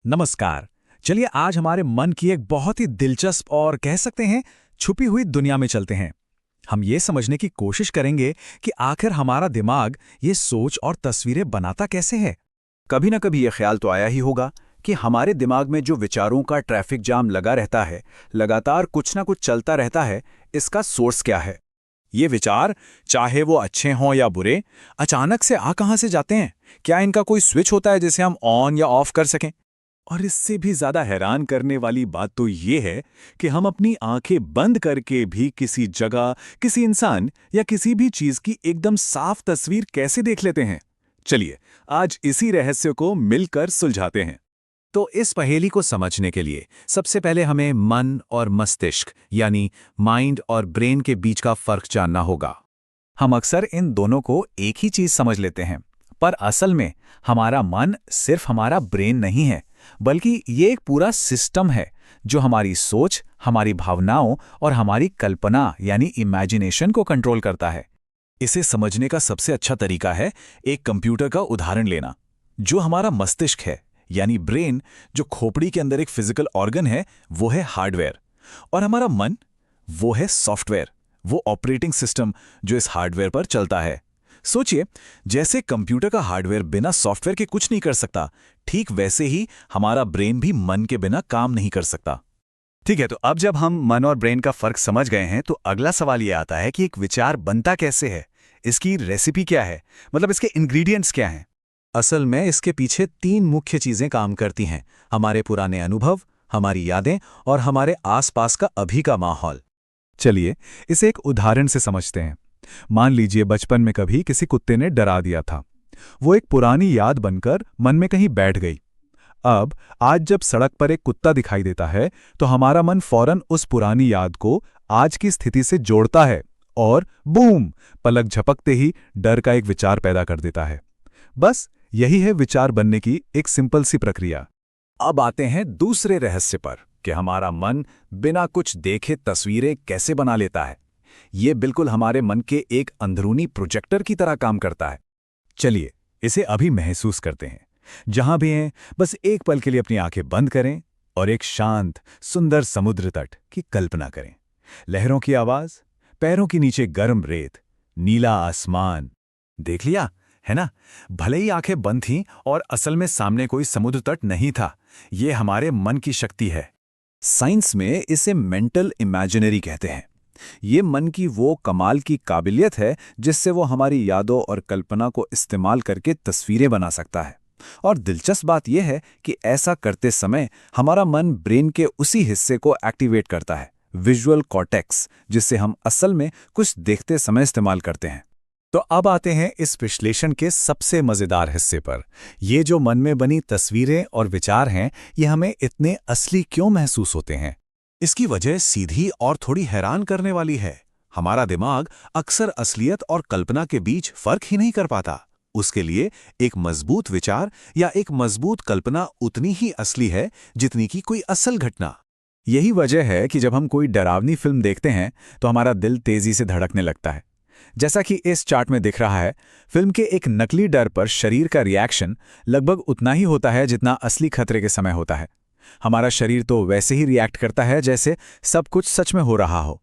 नमस्कार। चलिए आज हमारे मन की एक बहुत ही दिलचस्प और कह सकते हैं छुपी हुई दुनिया में चलते हैं। हम ये समझने की कोशिश करेंगे कि आखिर हमारा दिमाग ये सोच और तस्वीरें बनाता कैसे है। कभी ना कभी ये ख्याल तो आया ही होगा कि हमारे दिमाग में जो विचारों का ट्रैफिक जाम लगा रहता है, लगातार कुछ ना कुछ चलता रहता है, इसका सोर्स क्या है। ये विचार, चाहे वो अच्छे हों या बुरे, अचानक से आ कहाँ से जाते हैं? क्या इनका कोई स्विच होता है जिसे हम ऑन या ऑफ कर सकें? और इससे भी ज्यादा हैरान करने वाली बात तो ये है कि हम अपनी आंखें बंद करके भी किसी जगह, किसी इंसान या किसी भी चीज की एकदम साफ तस्वीर कैसे देख लेते हैं। चलिए आज इसी रहस्य को मिलकर सुलझाते हैं। तो इस पहेली को समझने के लिए सबसे पहले हमें मन और मस्तिष्क यानी माइंड और ब्रेन के बीच का फर्क जानना होगा। हम अक्सर इन दोनों को एक ही चीज समझ लेते हैं, पर असल में हमारा मन सिर्फ हमारा ब्रेन नहीं है, बल्कि ये एक पूरा सिस्टम है जो हमारी सोच, हमारी भावनाओं और हमारी कल्पना यानी इमेजिनेशन को कंट्रोल करता है। इसे समझने का सबसे अच्छा तरीका है एक कंप्यूटर का उदाहरण लेना। जो हमारा मस्तिष्क है यानी ब्रेन, जो खोपड़ी के अंदर एक फिजिकल ऑर्गन है, वो है हार्डवेयर, और हमारा मन वो है सॉफ्टवेयर, वो ऑपरेटिंग सिस्टम जो इस हार्डवेयर पर चलता है। सोचिए, जैसे कंप्यूटर का हार्डवेयर बिना सॉफ्टवेयर के कुछ नहीं कर सकता, ठीक वैसे ही हमारा ब्रेन भी मन के बिना काम नहीं कर सकता। ठीक है, तो अब जब हम मन और ब्रेन का फर्क समझ गए हैं तो अगला सवाल ये आता है कि एक विचार बनता कैसे है, इसकी रेसिपी क्या है, मतलब इसके इंग्रेडिएंट्स क्या हैं। असल में इसके पीछे तीन मुख्य चीजें काम करती हैं: हमारे पुराने अनुभव, हमारी यादें और हमारे आसपास का अभी का माहौल। चलिए इसे एक उदाहरण से समझते हैं। मान लीजिए बचपन में कभी किसी कुत्ते ने डरा दिया था। वो एक पुरानी याद बनकर मन में कहीं बैठ गई। अब आज जब सड़क पर एक कुत्ता दिखाई देता है तो हमारा मन फौरन उस पुरानी याद को आज की स्थिति से जोड़ता है और बूम, पलक झपकते ही डर का एक विचार पैदा कर देता है। बस यही है विचार बनने की एक सिंपल सी प्रक्रिया। अब आते हैं दूसरे रहस्य पर कि हमारा मन बिना कुछ देखे तस्वीरें कैसे बना लेता है। ये बिल्कुल हमारे मन के एक अंदरूनी प्रोजेक्टर की तरह काम करता है। चलिए इसे अभी महसूस करते हैं। जहां भी हैं, बस एक पल के लिए अपनी आंखें बंद करें और एक शांत, सुंदर समुद्र तट की कल्पना करें। लहरों की आवाज, पैरों के नीचे गर्म रेत, नीला आसमान। देख लिया है ना? भले ही आंखें बंद थीं और असल में सामने कोई समुद्र तट नहीं था। ये हमारे मन की शक्ति है। साइंस में इसे मेंटल इमेजिनरी कहते हैं। ये मन की वो कमाल की काबिलियत है जिससे वो हमारी यादों और कल्पना को इस्तेमाल करके तस्वीरें बना सकता है। और दिलचस्प बात यह है कि ऐसा करते समय हमारा मन ब्रेन के उसी हिस्से को एक्टिवेट करता है, विजुअल कॉर्टेक्स, जिससे हम असल में कुछ देखते समय इस्तेमाल करते हैं। तो अब आते हैं इस विश्लेषण के सबसे मजेदार हिस्से पर। ये जो मन में बनी तस्वीरें और विचार हैं, ये हमें इतने असली क्यों महसूस होते हैं? इसकी वजह सीधी और थोड़ी हैरान करने वाली है। हमारा दिमाग अक्सर असलियत और कल्पना के बीच फर्क ही नहीं कर पाता। उसके लिए एक मजबूत विचार या एक मजबूत कल्पना उतनी ही असली है जितनी की कोई असल घटना। यही वजह है कि जब हम कोई डरावनी फिल्म देखते हैं तो हमारा दिल तेजी से धड़कने लगता है। जैसा कि इस चार्ट में दिख रहा है, फिल्म के एक नकली डर पर शरीर का रिएक्शन लगभग उतना ही होता है जितना असली खतरे के समय होता है। हमारा शरीर तो वैसे ही रिएक्ट करता है जैसे सब कुछ सच में हो रहा हो।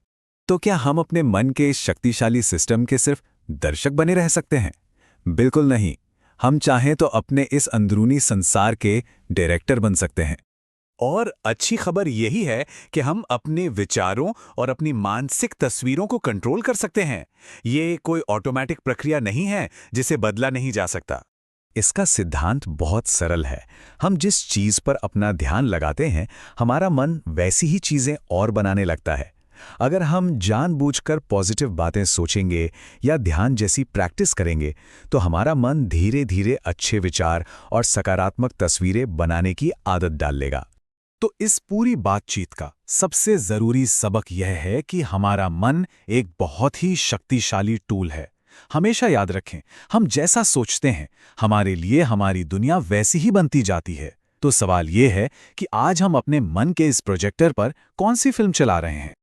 तो क्या हम अपने मन के इस शक्तिशाली सिस्टम के सिर्फ दर्शक बने रह सकते हैं? बिल्कुल नहीं। हम चाहें तो अपने इस अंदरूनी संसार के डायरेक्टर बन सकते हैं। और अच्छी खबर यही है कि हम अपने विचारों और अपनी मानसिक तस्वीरों को कंट्रोल कर सकते हैं। ये कोई ऑटोमेटिक प्रक्रिया नहीं है जिसे बदला नहीं जा सकता। इसका सिद्धांत बहुत सरल है। हम जिस चीज पर अपना ध्यान लगाते हैं, हमारा मन वैसी ही चीजें और बनाने लगता है। अगर हम जानबूझकर पॉजिटिव बातें सोचेंगे या ध्यान जैसी प्रैक्टिस करेंगे, तो हमारा मन धीरे धीरे अच्छे विचार और सकारात्मक तस्वीरें बनाने की आदत डाल लेगा। तो इस पूरी बातचीत का सबसे जरूरी सबक यह है कि हमारा मन एक बहुत ही शक्तिशाली टूल है। हमेशा याद रखें, हम जैसा सोचते हैं, हमारे लिए हमारी दुनिया वैसी ही बनती जाती है। तो सवाल यह है कि आज हम अपने मन के इस प्रोजेक्टर पर कौन सी फिल्म चला रहे हैं?